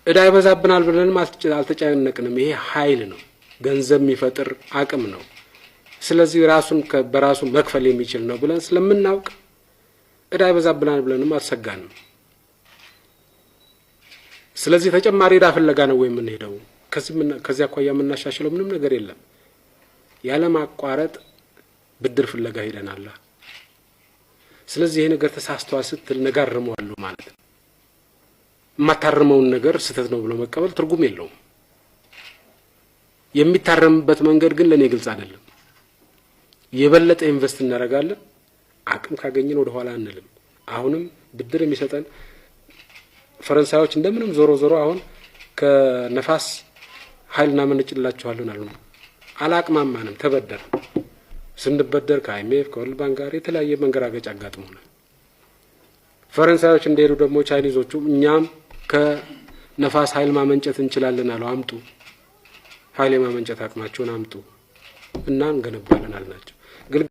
እዳ ይበዛብናል ብለን አልተጨነቅንም። ይሄ ኃይል ነው፣ ገንዘብ የሚፈጥር አቅም ነው። ስለዚህ ራሱን በራሱ መክፈል የሚችል ነው ብለን ስለምናውቅ እዳ ይበዛብናል ብለንም አልሰጋንም። ስለዚህ ተጨማሪ እዳ ፍለጋ ነው ወይ የምንሄደው? ከዚህ አኳያ የምናሻሽለው ምንም ነገር የለም። ያለ ማቋረጥ ብድር ፍለጋ ሄደናል። ስለዚህ ይሄ ነገር ተሳስተዋል ስትል ነጋርመዋለሁ ማለት ነው። የማታርመውን ነገር ስህተት ነው ብሎ መቀበል ትርጉም የለውም። የሚታረምበት መንገድ ግን ለኔ ግልጽ አይደለም። የበለጠ ኢንቨስት እናደርጋለን፣ አቅም ካገኘን ወደ ኋላ አንልም። አሁንም ብድር የሚሰጠን ፈረንሳዮች እንደምንም ዞሮ አሁን ከነፋስ ኃይል እናመነጭላችኋለን አሉ። አላቅማማንም፣ ተበደር ስንበደር ከአይኤምኤፍ ከወርልድ ባንክ ጋር የተለያየ መንገራገጭ አጋጥሞናል። ፈረንሳዮች እንደሄዱ ደግሞ ቻይኒዞቹ እኛም ከነፋስ ኃይል ማመንጨት እንችላለን አሉ። አምጡ፣ ኃይል የማመንጨት አቅማቸውን አምጡ እና እንገነባለን አልናቸው።